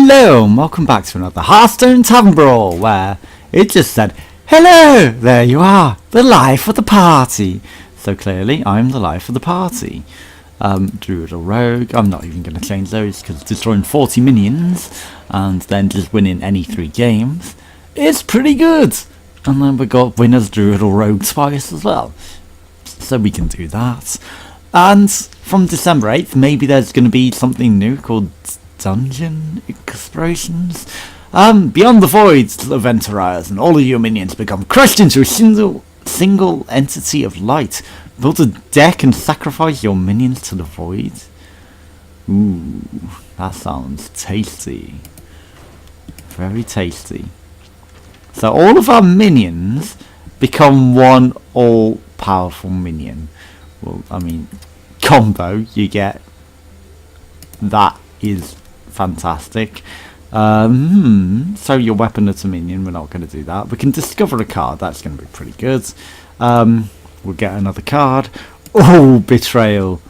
Hello and welcome back to another Hearthstone Tavern Brawl, where it just said, hello, there you are, the life of the party. So clearly I'm the life of the party. Druid or Rogue, I'm not even going to change those because destroying 40 minions and then just winning any 3 games is pretty good. And then we got winners Druid or Rogue twice as well. So we can do that. And from December 8th, maybe there's going to be something new called Dungeon Explorations. Beyond the voids, the event arrives, and all of your minions become crushed into a single entity of light. Build a deck and sacrifice your minions to the void. Ooh, that sounds tasty. Very tasty. So all of our minions become one all-powerful minion. Well, I mean, combo, you get. That is fantastic. So your weapon at a minion, we're not going to do that. We can discover a card, that's going to be pretty good. We'll get another card. Oh, betrayal.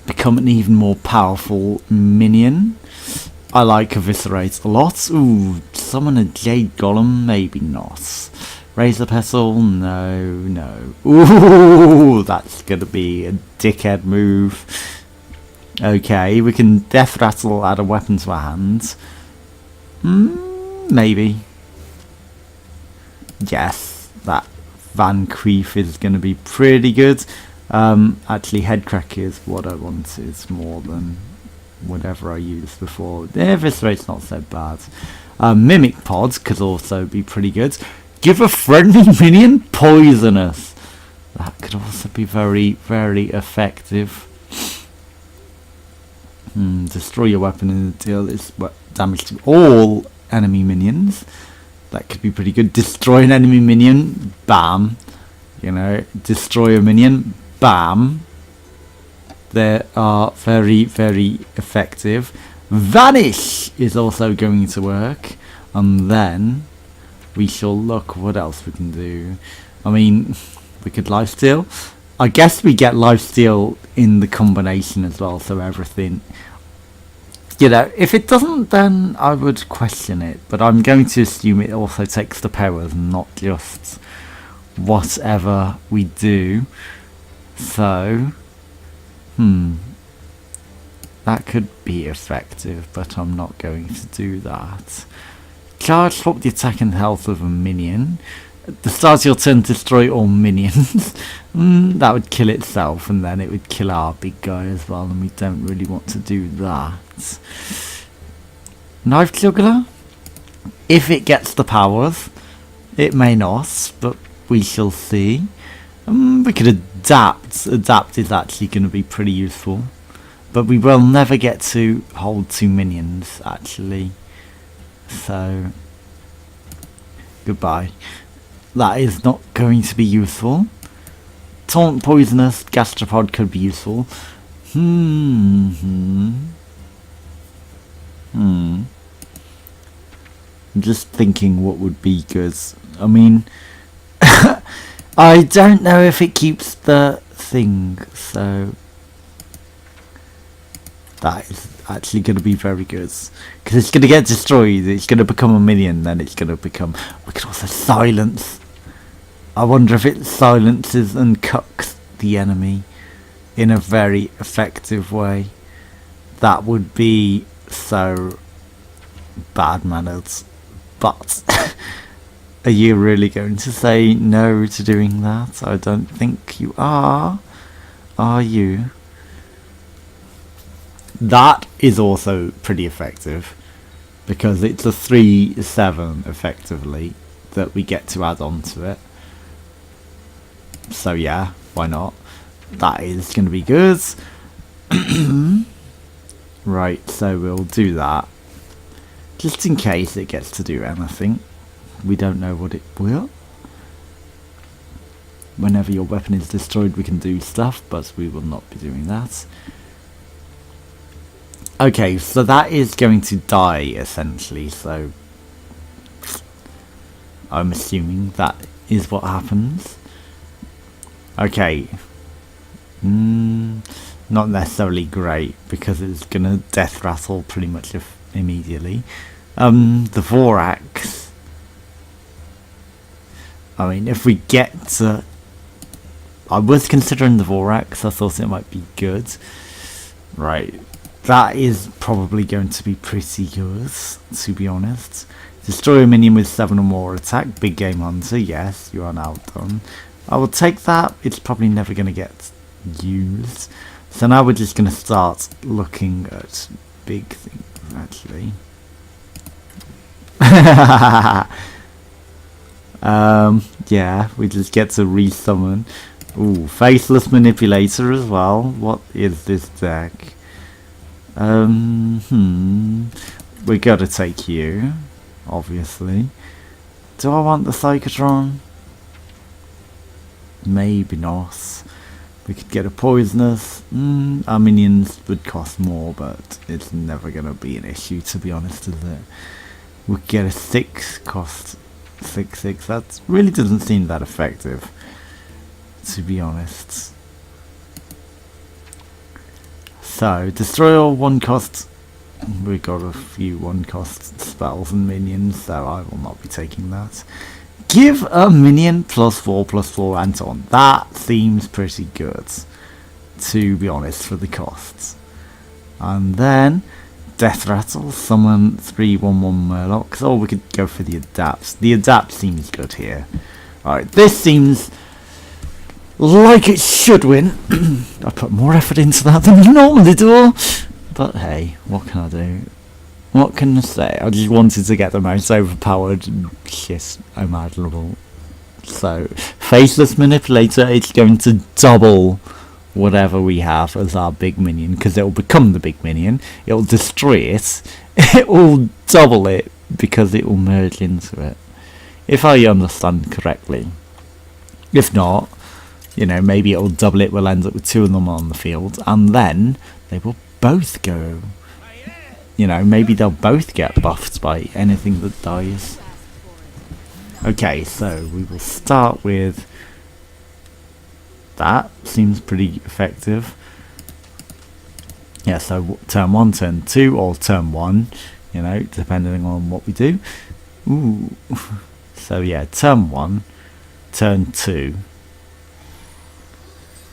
Become an even more powerful minion. I like eviscerate a lot. Ooh, summon a jade golem, maybe not. Razor pestle, no. Ooh, that's going to be a dickhead move. Okay, we can deathrattle, add a weapon to our hands. Maybe. Yes, that Van Queef is going to be pretty good. Actually, Headcrack is what I wanted more than whatever I used before. Eviscerate's not so bad. Mimic Pod could also be pretty good. Give a friendly minion poisonous. That could also be very, very effective. Destroy your weapon and deal is damage to all enemy minions. That could be pretty good. Destroy an enemy minion, bam. You know, destroy a minion, bam. They are very, very effective. Vanish is also going to work. And then we shall look what else we can do. I mean, we could lifesteal. I guess we get lifesteal in the combination as well, so everything. You know, if it doesn't, then I would question it. But I'm going to assume it also takes the powers, not just whatever we do. So, that could be effective, but I'm not going to do that. Charge, swap the attack and health of a minion. At the start of your turn, destroy all minions. That would kill itself, and then it would kill our big guy as well, and we don't really want to do that. Knife Juggler? If it gets the powers. It may not, but we shall see. We could adapt. Adapt is actually going to be pretty useful. But we will never get to hold 2 minions, actually. So, goodbye. That is not going to be useful. Taunt Poisonous Gastropod could be useful. I'm just thinking what would be good. I mean, I don't know if it keeps the thing, so that is actually going to be very good. Because it's going to get destroyed, it's going to become a minion, then it's going to become... We could also silence. I wonder if it silences and cucks the enemy in a very effective way. That would be so bad manners. But are you really going to say no to doing that? I don't think you are. Are you? That is also pretty effective, because it's a 3/7 effectively that we get to add on to it. So yeah, why not? That is going to be good. Right, so we'll do that. Just in case it gets to do anything. We don't know what it will. Whenever your weapon is destroyed, we can do stuff, but we will not be doing that. Okay, so that is going to die, essentially, so I'm assuming that is what happens. Okay. Not necessarily great, because it's gonna death rattle pretty much immediately. The Vorax. I mean, if we get to... I was considering the Vorax, I thought it might be good. Right, that is probably going to be pretty good, to be honest. Destroy a minion with 7 or more attack, big game hunter, yes, you are now done. I will take that, it's probably never going to get used. So now we're just going to start looking at big things, actually. Yeah, we just get to resummon. Ooh, Faceless Manipulator as well. What is this deck? We gotta take you, obviously. Do I want the Psychotron? Maybe not. We could get a Poisonous. Our minions would cost more, but it's never gonna be an issue, to be honest, is it? We could get a 6 cost 6/6. That really doesn't seem that effective, to be honest. So, destroy all 1 cost. We got a few 1 cost spells and minions, so I will not be taking that. Give a minion +4/+4 and so on. That seems pretty good, to be honest, for the costs. And then deathrattle, summon 3/1/1 Murlocs, or we could go for the adapts. The adapt seems good here. Alright, this seems like it should win. I put more effort into that than I normally do, but hey, what can I do? What can I say? I just wanted to get the most overpowered shit imaginable. So, Faceless Manipulator, it's going to double whatever we have as our big minion, because it will become the big minion, it will destroy it, it will double it, because it will merge into it. If I understand correctly. If not, you know, maybe it will double it, we'll end up with 2 of them on the field, and then they will both go. You know, maybe they'll both get buffed by anything that dies. Okay, so we will start with that. Seems pretty effective. Yeah, so turn 1, turn 2, or turn 1, you know, depending on what we do. Ooh. So yeah, turn 1, turn 2.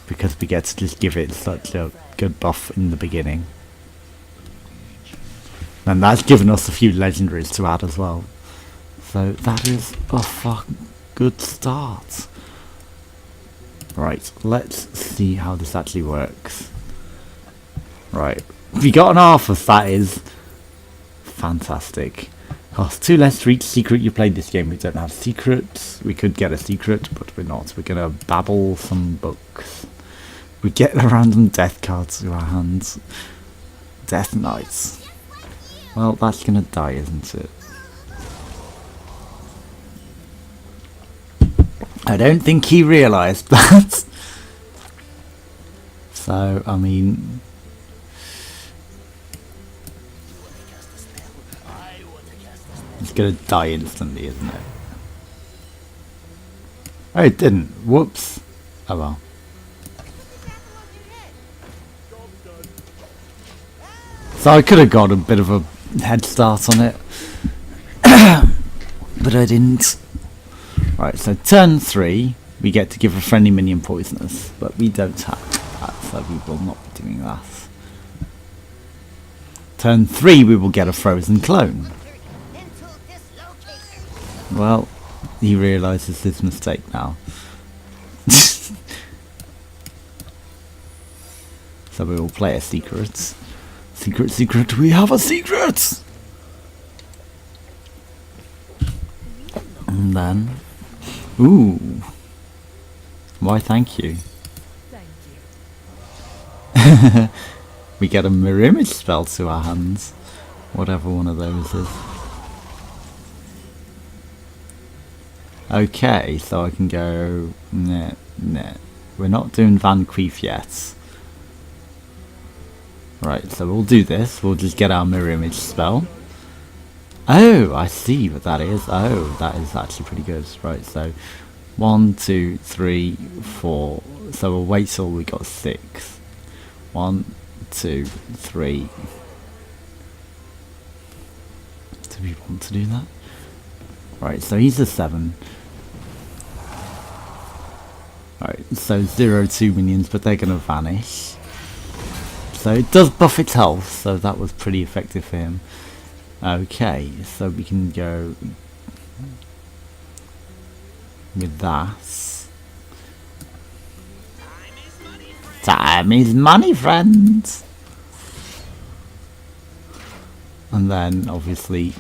Because we get to just give it such a good buff in the beginning. And that's given us a few legendaries to add as well. So that is a fucking good start. Right, let's see how this actually works. Right, we got an Arthas, that is fantastic. Cost 2 less for each secret you played this game. We don't have secrets. We could get a secret, but we're not. We're gonna babble some books. We get a random death card to our hands. Death Knights. Well, that's gonna die, isn't it? I don't think he realised that. So, I mean... it's gonna die instantly, isn't it? Oh, it didn't. Whoops. Oh well. So I could have got a bit of a head start on it. But I didn't. Right, so turn 3, we get to give a friendly minion poisonous, but we don't have that, so we will not be doing that. Turn 3, we will get a frozen clone. Well, he realises his mistake now. So we will play a secret. Secret, secret, we have a secret! And then... ooh. Why, thank you. Thank you. We get a mirror image spell to our hands. Whatever one of those is. Okay, so I can go... nah. We're not doing Van Queef yet. Right, so we'll do this. We'll just get our mirror image spell. Oh, I see what that is. Oh, that is actually pretty good. Right, so 1, 2, 3, 4. So we'll wait till we got 6. 1, 2, 3. Do we want to do that? Right, so he's a 7. Right, so 0, 2 minions, but they're going to vanish. So it does buff its health, so that was pretty effective for him. Okay, so we can go with that. Time is money, friends! And then, obviously,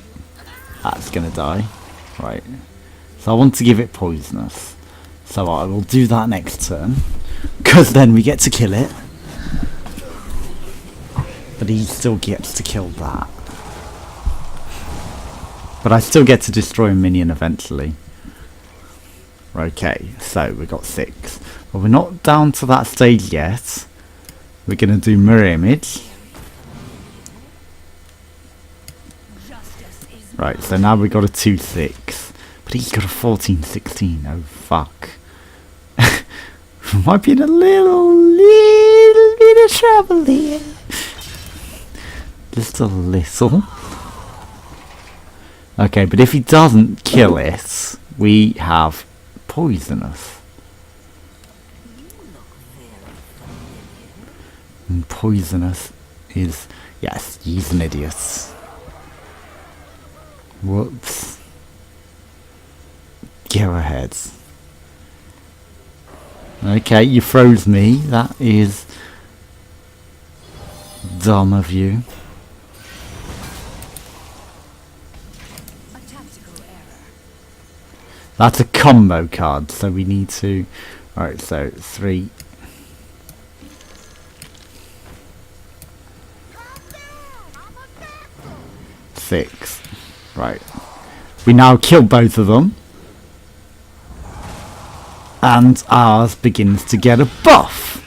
that's going to die. Right. So I want to give it poisonous. So I will do that next turn. Because then we get to kill it. But he still gets to kill that. But I still get to destroy a minion eventually. Okay, so we got 6. But we're not down to that stage yet. We're going to do mirror image. Right, so now we've got a 2-6. But he's got a 14-16. Oh, fuck. Might be in a little bit of trouble here. Just a little. Okay, but if he doesn't kill it, we have poisonous. And poisonous is... Yes, he's an idiot. Whoops. Go ahead. Okay, you froze me. That is dumb of you. That's a combo card, so we need to... Alright, so 3. Six. Right. We now kill both of them. And ours begins to get a buff.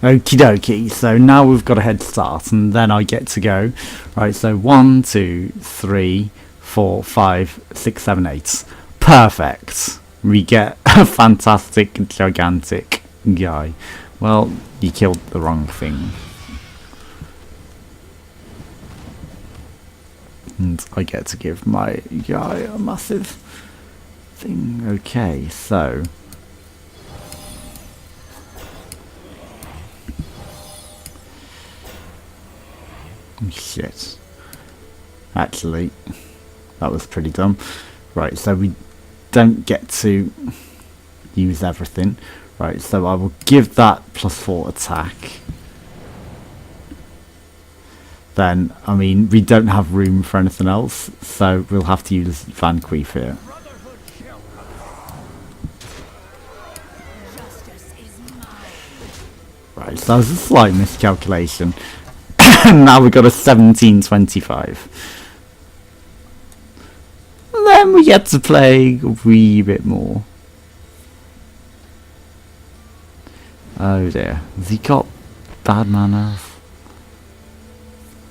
Okie dokie. So now we've got a head start, and then I get to go. Right, so 1, 2, 3, 4, 5, 6, 7, 8. Perfect. We get a fantastic, gigantic guy. Well, you killed the wrong thing. And I get to give my guy a massive thing. Okay, so... Shit. Actually, that was pretty dumb. Right, so we don't get to use everything. Right, so I will give that +4 attack. Then, I mean, we don't have room for anything else, so we'll have to use Vanqueef here. Right, so that was a slight miscalculation. Now we've got a 1725. Then we get to play a wee bit more. Oh dear, has he got bad manners?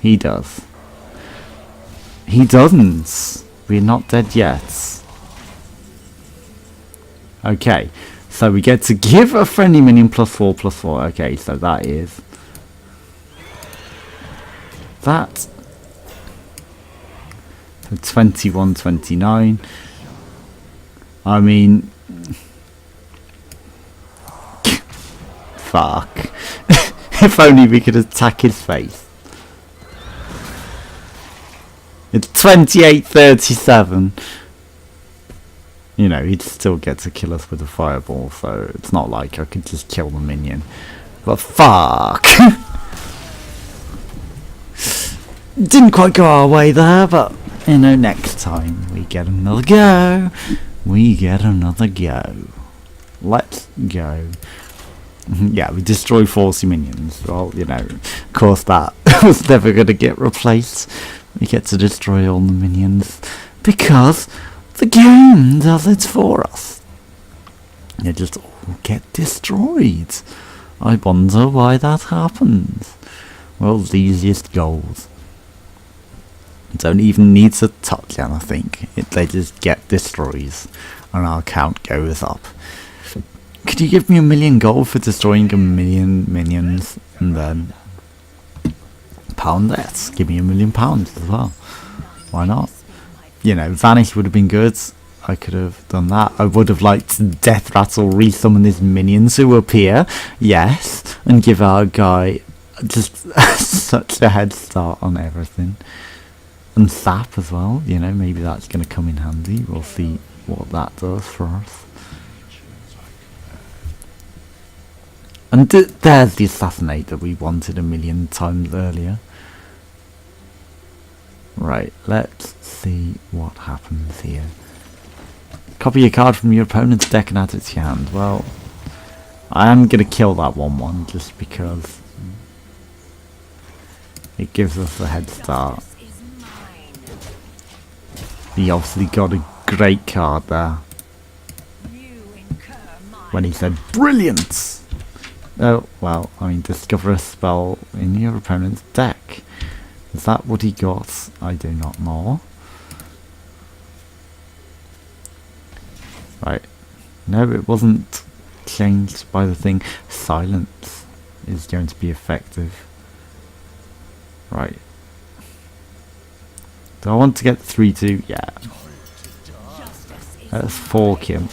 He does. He doesn't. We're not dead yet. Okay, so we get to give a friendly minion +4/+4. Okay, so that is... that. So 21, 29. I mean... fuck. If only we could attack his face. It's 28-37. You know, he'd still get to kill us with a fireball, so it's not like I could just kill the minion. But fuck! Didn't quite go our way there, but, you know, next time we get another go. We get another go. Let's go. Yeah, we destroy 40 minions. Well, you know, of course that was never going to get replaced. We get to destroy all the minions because the game does it for us. They just all get destroyed. I wonder why that happens. Well, the easiest goals. Don't even need to touch them, I think. They just get destroyed and our count goes up. Could you give me £1,000,000 gold for destroying 1,000,000 minions and then pound that? Give me £1,000,000 as well. Why not? You know, Vanish would have been good. I could have done that. I would have liked to deathrattle resummon his minions who appear, yes, and give our guy just such a head start on everything. And sap as well, you know, maybe that's going to come in handy. We'll see what that does for us. And there's the assassinate that we wanted 1,000,000 times earlier. Right, let's see what happens here. Copy a card from your opponent's deck and add it to your hand. Well, I am going to kill that 1/1 just because it gives us a head start. He obviously got a great card there when he said brilliant. Oh, well, I mean, discover a spell in your opponent's deck. Is that what he got? I do not know. Right. No, it wasn't changed by the thing. Silence is going to be effective. Right. Do I want to get 3-2? Yeah. Let's fork him.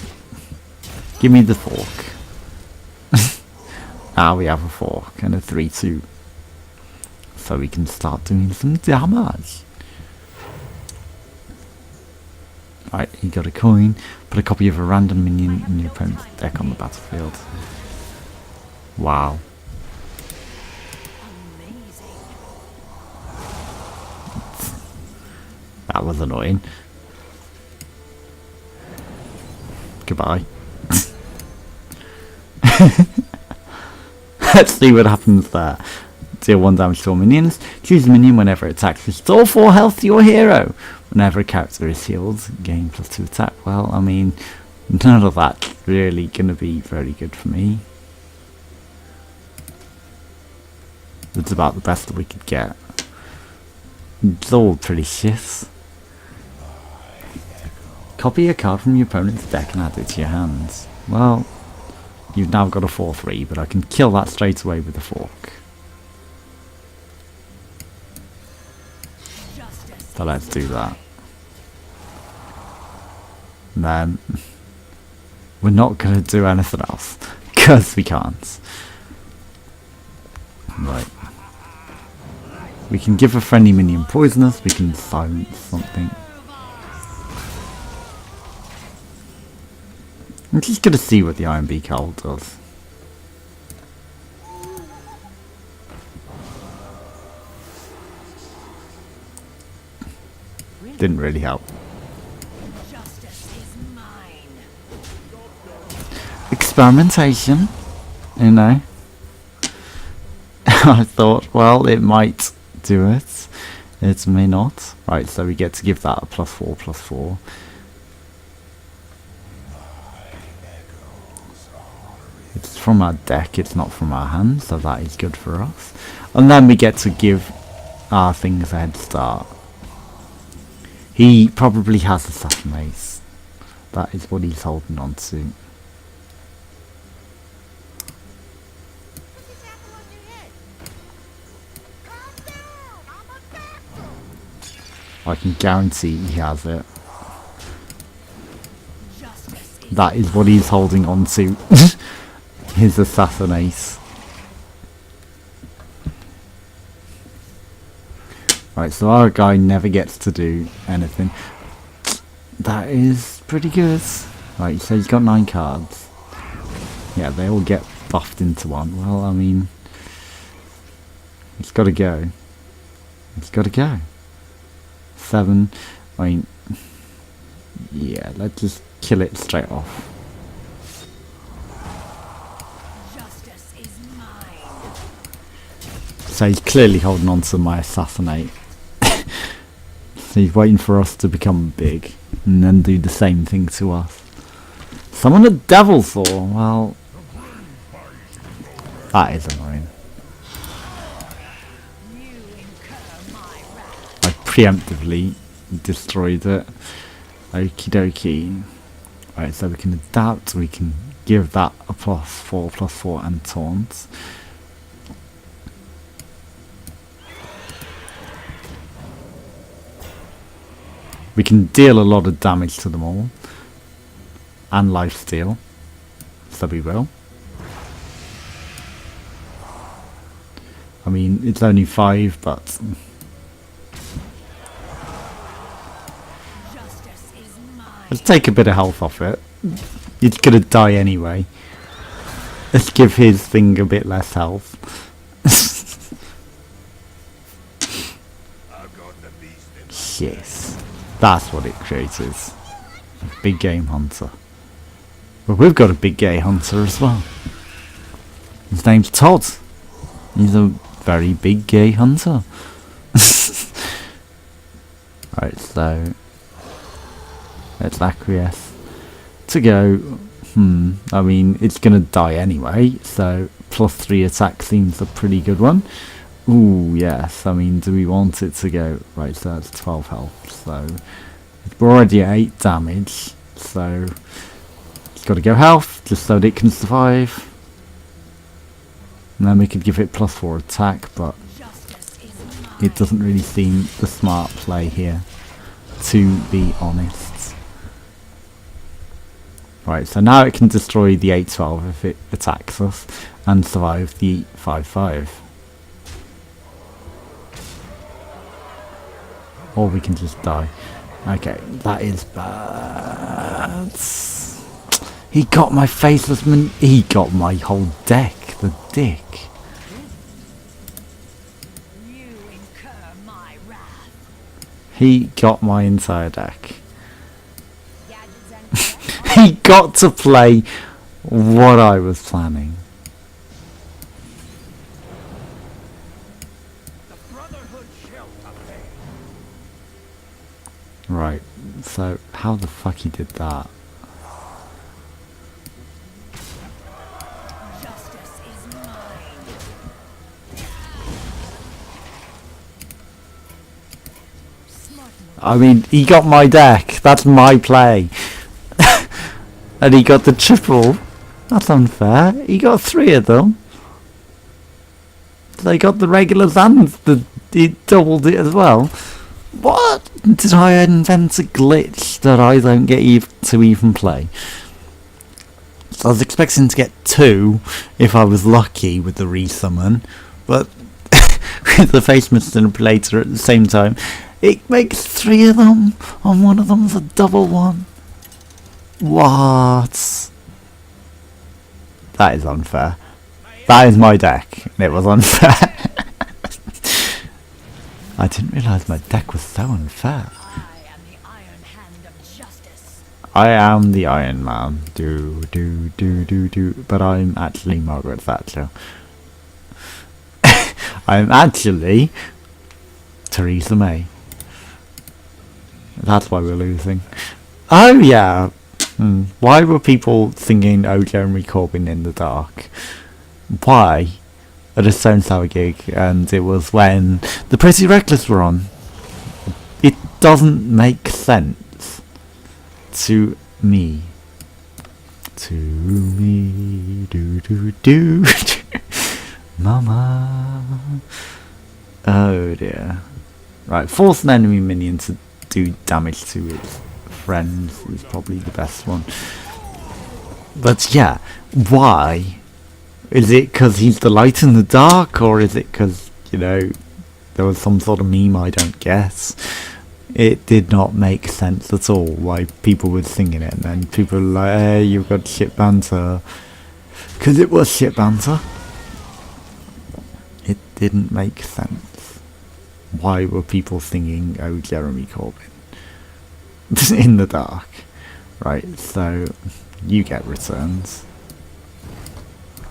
Give me the fork. Now we have a fork and a 3-2. So we can start doing some damage. Right, he got a coin. Put a copy of a random minion in your opponent's deck on the battlefield. Wow. That was annoying. Goodbye. Let's see what happens there. Deal 1 damage to all minions. Choose a minion whenever it attacks. Restore 4 health to your hero. Whenever a character is healed, gain +2 attack. Well, I mean, none of that's really going to be very good for me. It's about the best that we could get. It's all pretty shit. Copy a card from your opponent's deck and add it to your hands. Well, you've now got a 4-3, but I can kill that straight away with a fork. So let's do that. And then we're not going to do anything else because we can't. Right. We can give a friendly minion poisonous. We can silence something. I'm just going to see what the Iron Beak Owl does. Didn't really help. Experimentation, you know. I thought, well, it might do it. It may not. Right, so we get to give that a +4/+4. It's from our deck, it's not from our hand, so that is good for us. And then we get to give our things a head start. He probably has Assassinate. That is what he's holding on to. I can guarantee he has it. That is what he's holding on to. His Assassinate. Right, so our guy never gets to do anything. That is pretty good. Right, so he's got 9 cards. Yeah, they all get buffed into one. Well, I mean, it's got to go. It's got to go. 7. I mean, yeah, let's just kill it straight off. So he's clearly holding on to my Assassinate. So he's waiting for us to become big and then do the same thing to us. Summon a Devil Saw. Well, that is annoying. I preemptively destroyed it. Okie dokie. Right, so we can adapt, we can give that a +4/+4 and taunt. We can deal a lot of damage to them all. And lifesteal. So we will. I mean, it's only 5, but... let's take a bit of health off it. It's gonna die anyway. Let's give his thing a bit less health. Yes. That's what it created. A big game hunter. But we've got a big game hunter as well. His name's Todd. He's a very big gay hunter. Right, so let's acquiesce to go. I mean, it's gonna die anyway, so +3 attack seems a pretty good one. Ooh, yes. I mean, do we want it to go? Right, so that's 12 health. So we're already at 8 damage. So it's got to go health just so that it can survive. And then we could give it +4 attack, but it doesn't really seem the smart play here, to be honest. Right, so now it can destroy the 8/12 if it attacks us and survive the 5/5. Or we can just die. Okay, that is bad. He got my faceless he got my whole deck, the dick. He got my entire deck. He got to play what I was planning. Right, so how the fuck he did that? I mean, he got my deck. That's my play. And he got the triple. That's unfair. He got 3 of them. They got the regulars and he doubled it as well. What? Did I invent a glitch that I don't get to even play? So I was expecting to get 2 if I was lucky with the resummon, but with the face manipulator at the same time, it makes 3 of them, and one of them's a double one. What? That is unfair. That is my deck, and it was unfair. I didn't realise my deck was so unfair. I am the Iron Man. But I'm actually Margaret Thatcher. I'm actually Theresa May. That's why we're losing. Oh yeah. Why were people singing "Oh Jeremy Corbyn" in the dark? Why? At a Stone Sour gig, and it was when the Pretty Reckless were on. It doesn't make sense to me. Do Mama. Oh dear. Right, force an enemy minion to do damage to its friends is probably the best one. But yeah, why? Is it because he's the light in the dark, or is it because, you know, there was some sort of meme I don't guess? It did not make sense at all why people were singing it, and then people were like, hey, you've got shit banter. Because it was shit banter. It didn't make sense. Why were people singing "Oh Jeremy Corbyn" in the dark? Right, so you get returns.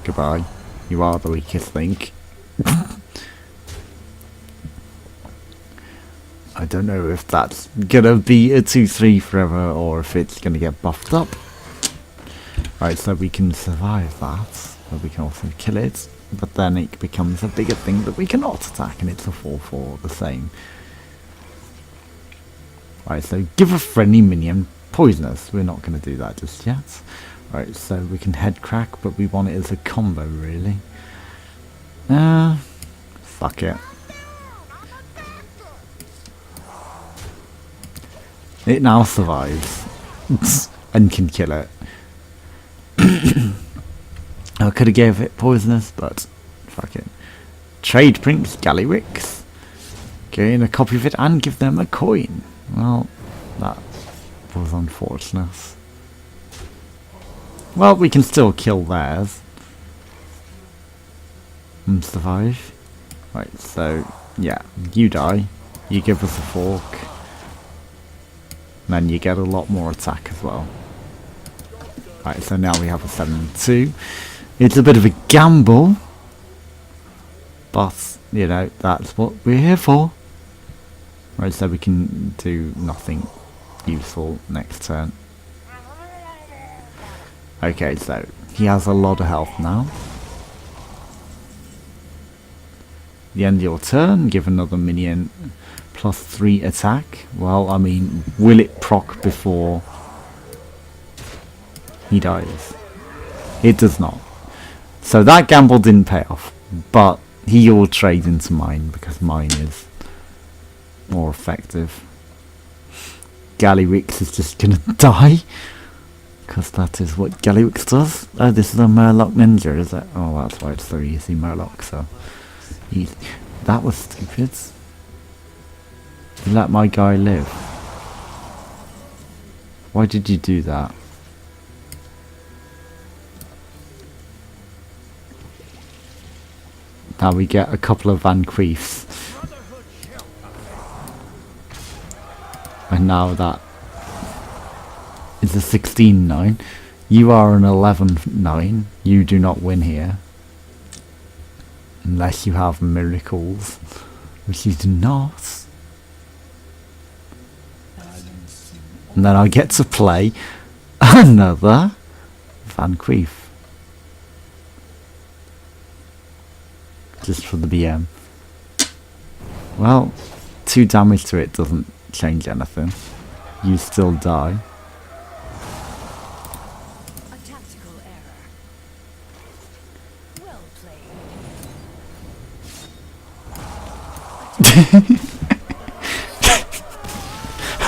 Goodbye. You are the weakest link. I don't know if that's gonna be a 2/3 forever or if it's gonna get buffed up. Right, so we can survive that, but we can also kill it. But then it becomes a bigger thing that we cannot attack, and it's a 4/4 the same. Right, so give a friendly minion poisonous. We're not going to do that just yet. Right, so we can head crack, but we want it as a combo, really. Fuck it. It now survives and can kill it. I could have gave it poisonous, but fuck it. Trade Prince Gallywix. Gain a copy of it and give them a coin. Well, that was unfortunate. Well, we can still kill theirs and survive. Right, so yeah, you die. You give us a fork. Then you get a lot more attack as well. Right, so now we have a 7-2. It's a bit of a gamble, but you know, that's what we're here for. Right, so we can do nothing useful next turn. Okay, so he has a lot of health now. The end of your turn, give another minion +3 attack. Well, I mean, will it proc before he dies? It does not. So that gamble didn't pay off, but he will trade into mine because mine is more effective. Gallywix is just gonna die because that is what Gallywix does. Oh, this is a Murloc ninja, is it? Oh, that's why it's so easy, Murloc, so easy. That was stupid. You let my guy live. Why did you do that? Now we get a couple of Vanqueefs. And now that is a 16-9. You are an 11-9. You do not win here. Unless you have miracles. Which you do not. And then I get to play another Vanqueef. Just for the BM. Well, 2 damage to it doesn't change anything. You still die. A tactical error. Well played.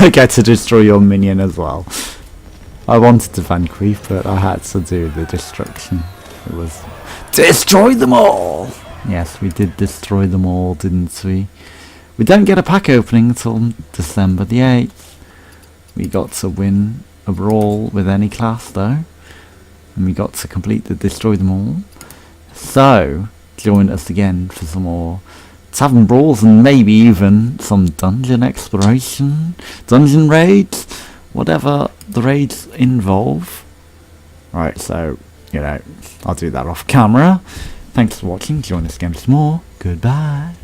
I get to destroy your minion as well. I wanted to Vanqueef, but I had to do the destruction. It was destroy them all! Yes, we did destroy them all, didn't we? We don't get a pack opening until December the 8th. We got to win a brawl with any class though. And we got to complete the destroy them all. So, join us again for some more tavern brawls and maybe even some dungeon exploration, dungeon raids, whatever the raids involve. Right, so, you know, I'll do that off camera. Thanks for watching. Join us again for more. Goodbye.